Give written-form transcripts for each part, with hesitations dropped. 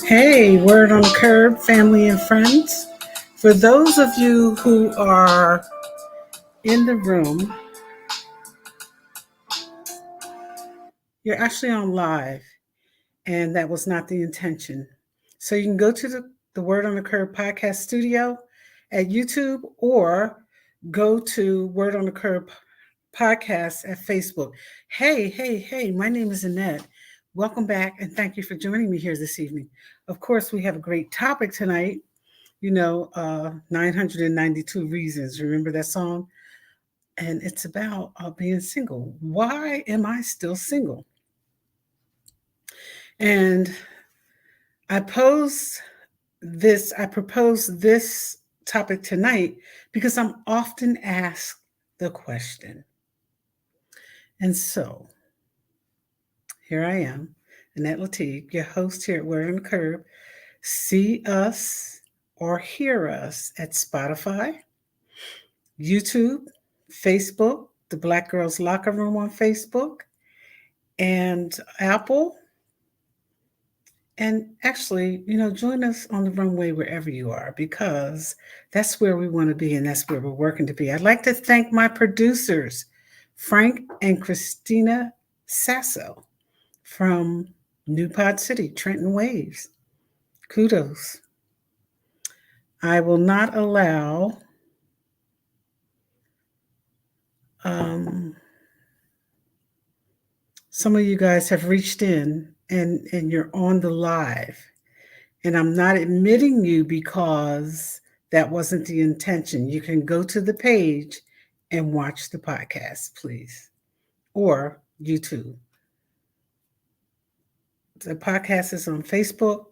Hey, word on the curb, family and friends. For those of you who are in the room, you're actually on live, and that was not the intention. So you can go to the Word on the Curb podcast studio at YouTube or go to Word on the Curb podcast at Facebook. Hey, my name is Annette. Welcome back, and thank you for joining me here this evening. Of course, we have a great topic tonight. 992 Reasons. Remember that song? And it's about being single. Why am I still single? And I propose this topic tonight because I'm often asked the question. And so here I am, Annette Latique, your host here at Word on the Curb. See us or hear us at Spotify, YouTube, Facebook, the Black Girls Locker Room on Facebook, and Apple. And actually, join us on the runway wherever you are because that's where we want to be and that's where we're working to be. I'd like to thank my producers, Frank and Christina Sasso from New Pod City, Trenton Waves. Kudos. I will not allow some of you guys have reached in and you're on the live. And I'm not admitting you because that wasn't the intention. You can go to the page and watch the podcast, please, or YouTube. The podcast is on Facebook.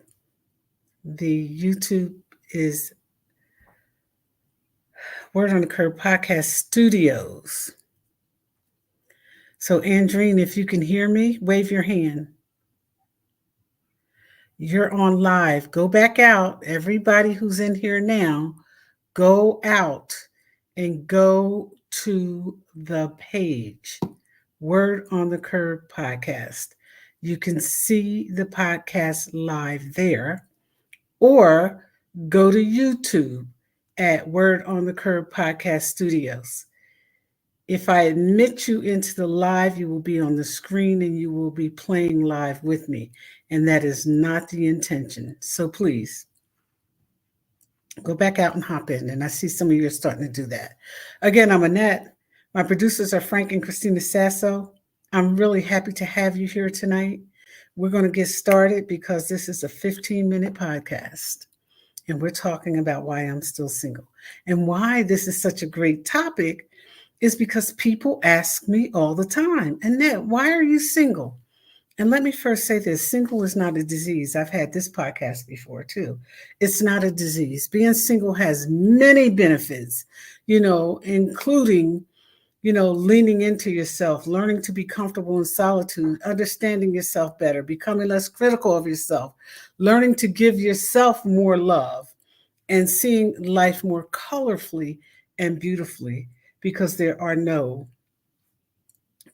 The YouTube is Word on the Curb Podcast Studios. So, Andrine, if you can hear me, wave your hand. You're on live. Go back out. Everybody who's in here now, go out and go to the page, Word on the Curb podcast. You can see the podcast live there, or go to YouTube at Word on the Curb Podcast Studios. If I admit you into the live, you will be on the screen and you will be playing live with me. And that is not the intention. So please go back out and hop in. And I see some of you are starting to do that. Again, I'm Annette. My producers are Frank and Christina Sasso. I'm really happy to have you here tonight. We're going to get started because this is a 15-minute podcast. And we're talking about why I'm still single. And why this is such a great topic is because people ask me all the time, Annette, why are you single? And let me first say this, single is not a disease. I've had this podcast before too. It's not a disease. Being single has many benefits, including, leaning into yourself, learning to be comfortable in solitude, understanding yourself better, becoming less critical of yourself, learning to give yourself more love, and seeing life more colorfully and beautifully because there are no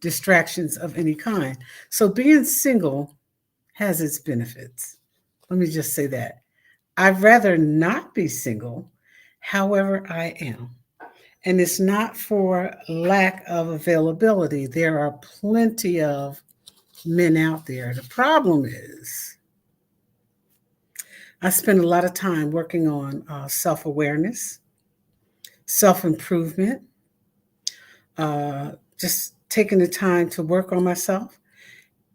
distractions of any kind. So being single has its benefits. Let me just say that. I'd rather not be single. However, I am. And it's not for lack of availability. There are plenty of men out there. The problem is, I spend a lot of time working on self awareness, self improvement, just taking the time to work on myself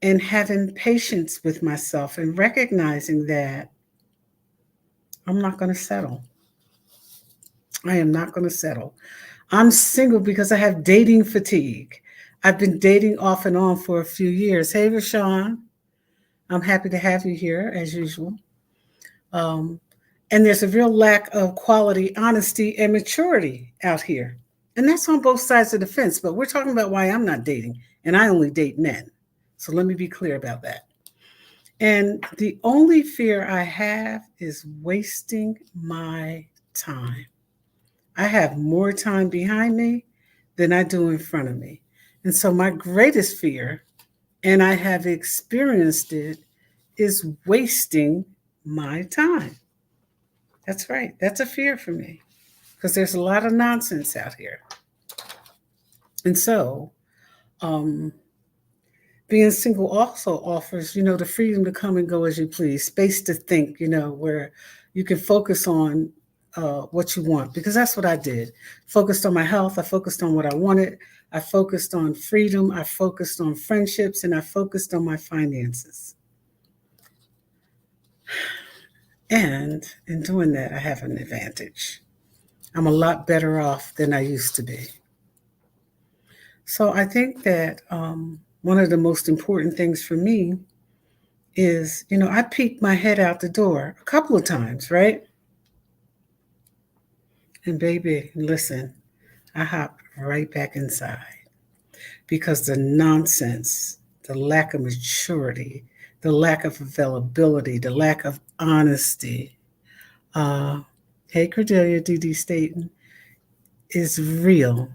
and having patience with myself and recognizing that I'm not going to settle. I am not going to settle. I'm single because I have dating fatigue. I've been dating off and on for a few years. Hey, Rashawn, I'm happy to have you here as usual. Um, and there's a real lack of quality, honesty, and maturity out here. And that's on both sides of the fence. But we're talking about why I'm not dating, and I only date men. So let me be clear about that. And the only fear I have is wasting my time. I have more time behind me than I do in front of me. And so my greatest fear, and I have experienced it, is wasting my time. That's right. That's a fear for me because there's a lot of nonsense out here. And so, um, being single also offers, the freedom to come and go as you please, space to think, where you can focus on what you want. Because that's what I did. Focused on my health. I focused on what I wanted. I focused on freedom. I focused on friendships, and I focused on my finances. And in doing that, I have an advantage. I'm a lot better off than I used to be. So I think that one of the most important things for me is, I peeked my head out the door a couple of times, right? And baby, listen, I hopped right back inside because the nonsense, the lack of maturity, the lack of availability, the lack of honesty. Uh, hey, Cordelia, D.D. Staten, is real.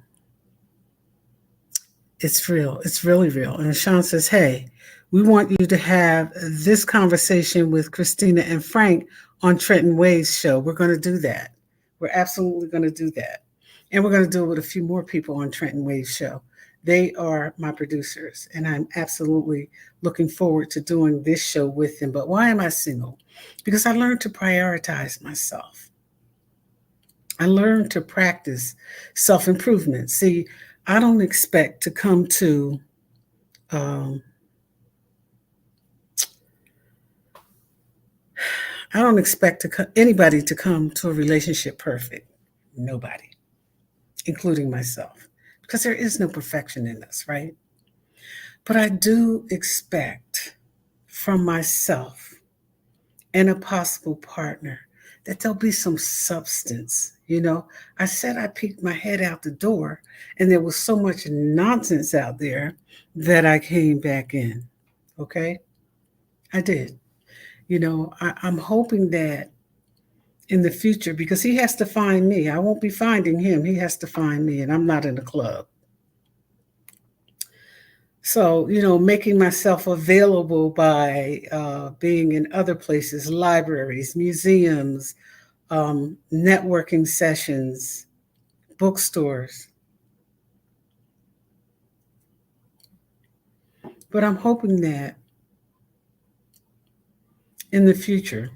It's real. It's really real. And Sean says, hey, we want you to have this conversation with Christina and Frank on Trenton Wade's show. We're going to do that. We're absolutely going to do that. And we're going to do it with a few more people on Trenton Wade's show. They are my producers, and I'm absolutely looking forward to doing this show with them. But why am I single? Because I learned to prioritize myself. I learned to practice self improvement. See, I don't expect to come to um, I don't expect anybody to come to a relationship perfect. Nobody, including myself, because there is no perfection in us, right? But I do expect from myself and a possible partner that there'll be some substance. I said I peeked my head out the door, and there was so much nonsense out there that I came back in. Okay? I did. I'm hoping that in the future, because he has to find me, I won't be finding him. He has to find me, and I'm not in a club. So, making myself available by being in other places, libraries, museums, networking sessions, bookstores. But I'm hoping that in the future,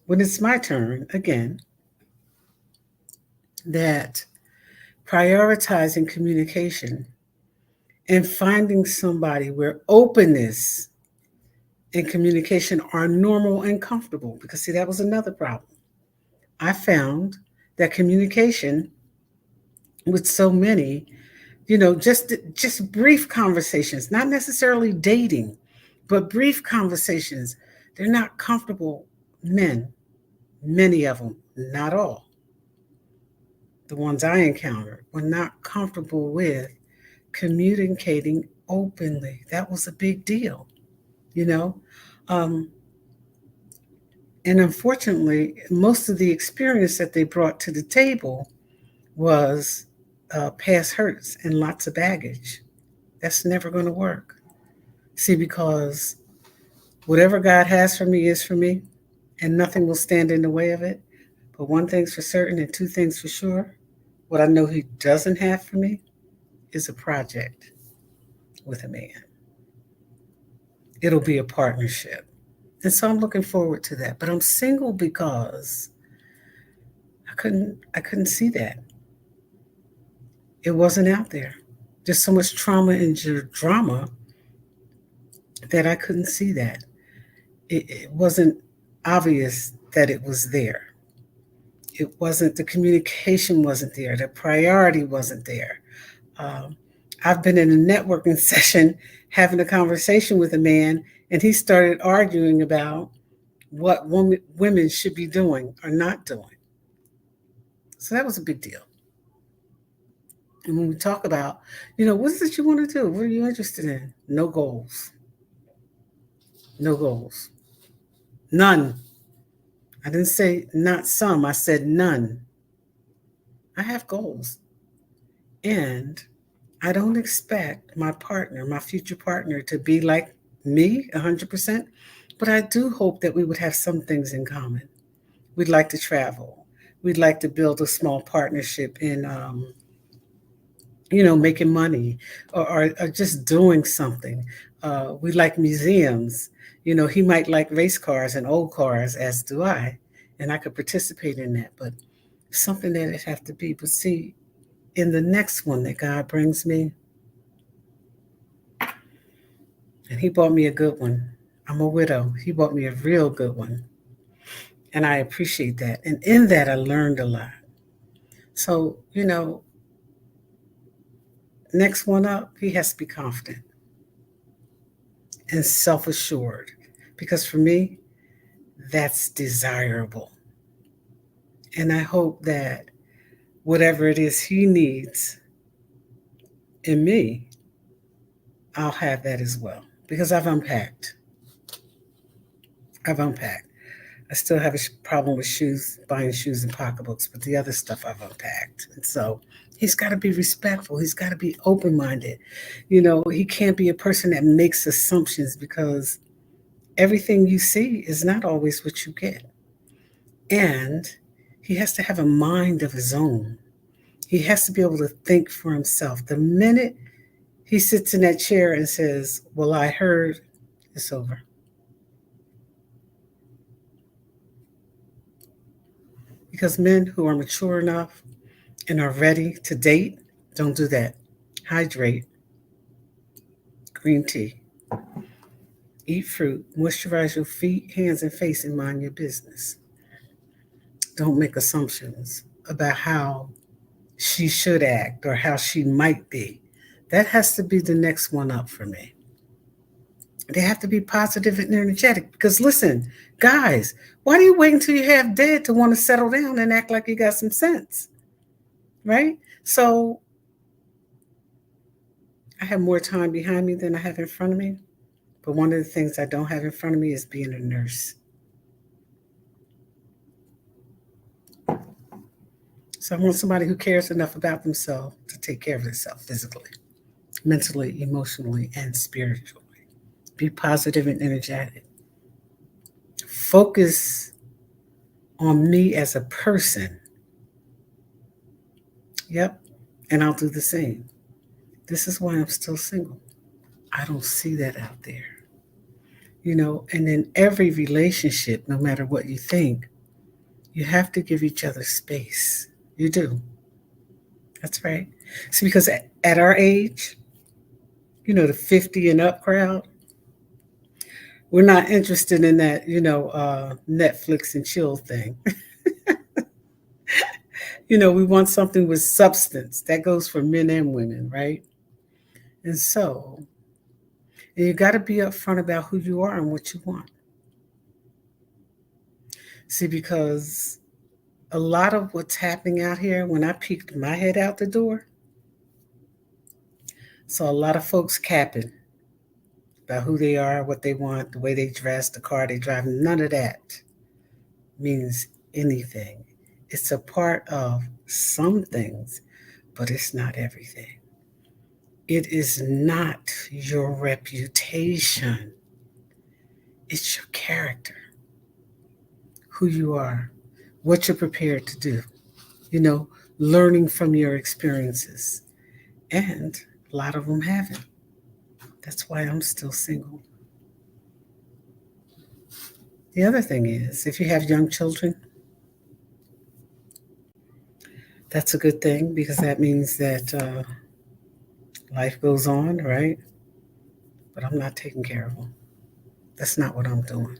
when it's my turn again, that prioritizing communication and finding somebody where openness and communication are normal and comfortable. Because, see, that was another problem. I found that communication with so many, just brief conversations, not necessarily dating, but brief conversations, they're not comfortable men, many of them, not all. The ones I encountered were not comfortable with communicating openly. That was a big deal, you know. Um, and unfortunately, most of the experience that they brought to the table was past hurts and lots of baggage. That's never going to work. See, because whatever God has for me is for me, and nothing will stand in the way of it. But one thing's for certain and two things for sure. What I know He doesn't have for me is a project with a man. It'll be a partnership. And so I'm looking forward to that. But I'm single because I couldn't see that. It wasn't out there. There's so much trauma and drama that I couldn't see that. It wasn't obvious that it was there. It wasn't, the communication wasn't there, the priority wasn't there. Um, I've been in a networking session having a conversation with a man, and he started arguing about what women should be doing or not doing. So that was a big deal. And when we talk about, what is it you want to do? What are you interested in? No goals. No goals. None. I didn't say not some, I said none. I have goals. And I don't expect my partner, my future partner, to be like me 100%, but I do hope that we would have some things in common. We'd like to travel. We'd like to build a small partnership in, making money or just doing something. We like museums. He might like race cars and old cars, as do I, and I could participate in that. But something that it have to be. But see, in the next one that God brings me, and He bought me a good one. I'm a widow. He bought me a real good one, and I appreciate that. And in that, I learned a lot. So next one up, he has to be confident and self assured. Because for me, that's desirable. And I hope that whatever it is he needs in me, I'll have that as well. Because I've unpacked. I've unpacked. I still have a problem with shoes, buying shoes and pocketbooks, but the other stuff I've unpacked. And so he's got to be respectful. He's got to be open minded. He can't be a person that makes assumptions because everything you see is not always what you get. And he has to have a mind of his own. He has to be able to think for himself. The minute he sits in that chair and says, "Well, I heard," it's over. Because men who are mature enough and are ready to date don't do that. Hydrate, green tea, eat fruit, moisturize your feet, hands, and face, and mind your business. Don't make assumptions about how she should act or how she might be. That has to be the next one up for me. They have to be positive and energetic because listen, guys, why do you wait until you have dead to want to settle down and act like you got some sense? Right? So I have more time behind me than I have in front of me. But one of the things I don't have in front of me is being a nurse. So I want somebody who cares enough about themselves to take care of themselves physically, mentally, emotionally, and spiritually. Be positive and energetic. Focus on me as a person. Yep. And I'll do the same. This is why I'm still single. I don't see that out there. And in every relationship, no matter what you think, you have to give each other space. You do. That's right. See, because at our age, the 50 and up crowd, we're not interested in that, Netflix and chill thing. We want something with substance. That goes for men and women, right? And so, and you got to be upfront about who you are and what you want. See, because a lot of what's happening out here, when I peeked my head out the door, so a lot of folks capping about who they are, what they want, the way they dress, the car they drive. None of that means anything. It's a part of some things, but it's not everything. It is not your reputation, it's your character, who you are, what you're prepared to do, you know, learning from your experiences. And a lot of them haven't. That's why I'm still single. The other thing is, if you have young children, that's a good thing because that means that life goes on, right? But I'm not taking care of them. That's not what I'm doing.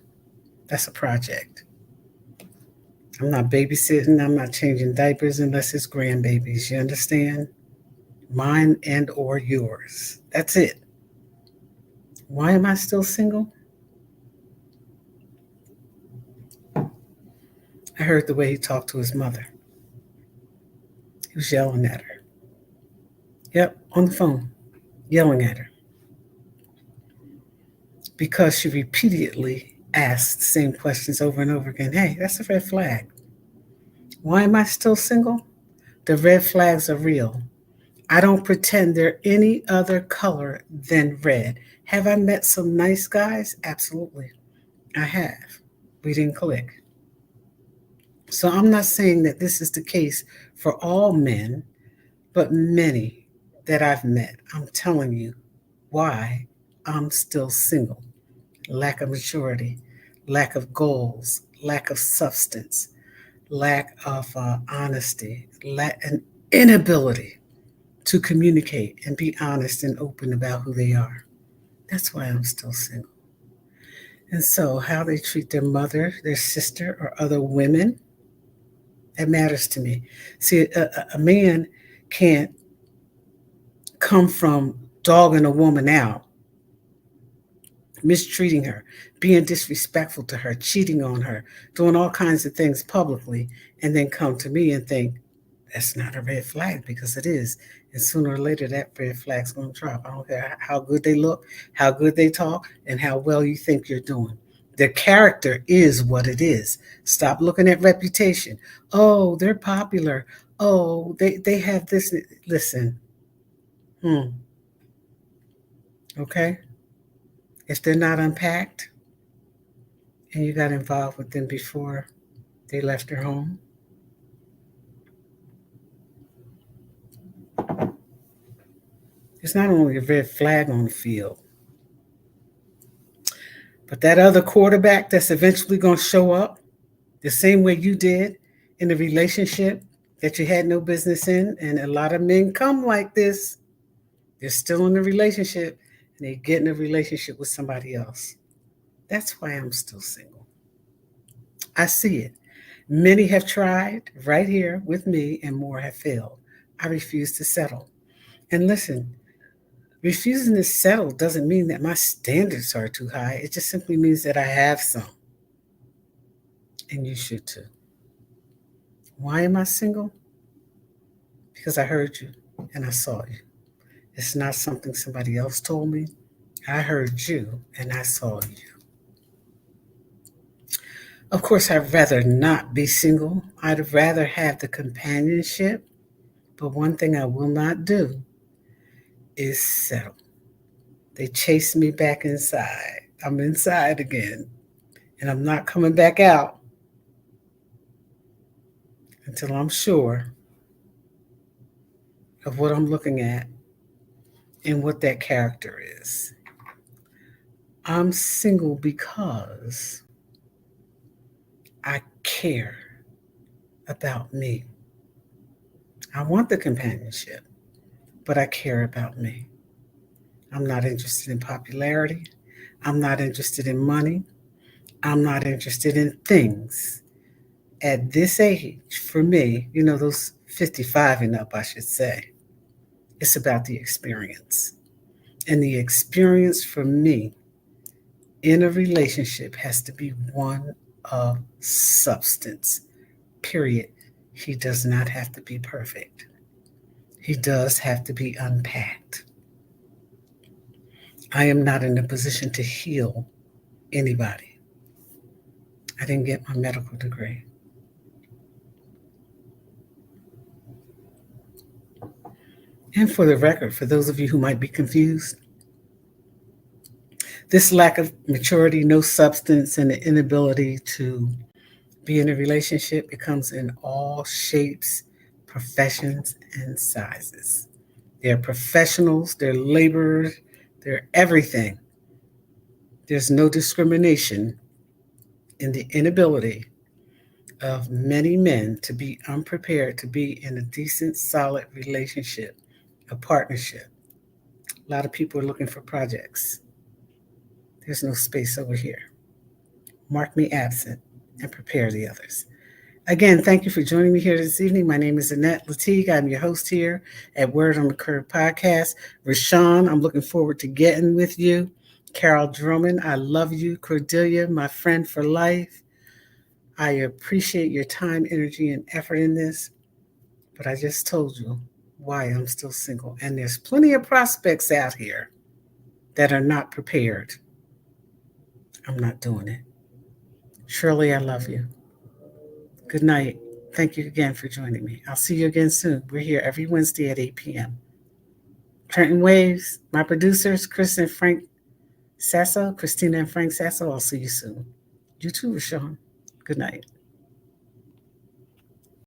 That's a project. I'm not babysitting. I'm not changing diapers unless it's grandbabies. You understand? Mine and or yours. That's it. Why am I still single? I heard the way he talked to his mother. He was yelling at her. Yep, on the phone, yelling at her because she repeatedly asked the same questions over and over again. Hey, that's a red flag. Why am I still single? The red flags are real. I don't pretend they're any other color than red. Have I met some nice guys? Absolutely. I have. We didn't click. So I'm not saying that this is the case for all men, but many that I've met. I'm telling you why I'm still single. Lack of maturity, lack of goals, lack of substance, lack of honesty, an inability to communicate and be honest and open about who they are. That's why I'm still single. And so, how they treat their mother, their sister, or other women, that matters to me. See, a man can't come from dogging a woman out, mistreating her, being disrespectful to her, cheating on her, doing all kinds of things publicly, and then come to me and think that's not a red flag because it is. And sooner or later, that red flag's going to drop. I don't care how good they look, how good they talk, and how well you think you're doing. Their character is what it is. Stop looking at reputation. Oh, they're popular. Oh, they have this. Listen, okay? If they're not unpacked and you got involved with them before they left their home, it's not only a red flag on the field, but that other quarterback that's eventually going to show up the same way you did in a relationship that you had no business in. And a lot of men come like this. They're still in a relationship and they get in a relationship with somebody else. That's why I'm still single. I see it. Many have tried right here with me, and more have failed. I refuse to settle. And listen, refusing to settle doesn't mean that my standards are too high. It just simply means that I have some, and you should too. Why am I single? Because I heard you and I saw you. It's not something somebody else told me. I heard you and I saw you. Of course, I'd rather not be single. I'd rather have the companionship. But one thing I will not do is settle. They chase me back inside. I'm inside again. And I'm not coming back out until I'm sure of what I'm looking at and what that character is. I'm single because I care about me. I want the companionship, but I care about me. I'm not interested in popularity. I'm not interested in money. I'm not interested in things. At this age, for me, those 55 and up, I should say, it's about the experience. And the experience for me in a relationship has to be one of substance, period. He does not have to be perfect. He does have to be unpacked. I am not in a position to heal anybody. I didn't get my medical degree. And for the record, for those of you who might be confused, this lack of maturity, no substance, and the inability to be in a relationship, it comes in all shapes, professions, and sizes. They're professionals, they're laborers, they're everything. There's no discrimination in the inability of many men to be unprepared to be in a decent, solid relationship, a partnership. A lot of people are looking for projects. There's no space over here. Mark me absent and prepare the others. Again, thank you for joining me here this evening. My name is Annette Latigue. I'm your host here at Word on the Curve podcast. Rashawn, I'm looking forward to getting with you. Carol Drummond, I love you. Cordelia, my friend for life. I appreciate your time, energy, and effort in this. But I just told you why I'm still single. And there's plenty of prospects out here that are not prepared. I'm not doing it. Shirley, I love you. Good night. Thank you again for joining me. I'll see you again soon. We're here every Wednesday at 8 p.m. Trenton Waves, my producers, Chris and Frank Sasso, Christina and Frank Sasso. I'll see you soon. You too, Rashawn. Good night.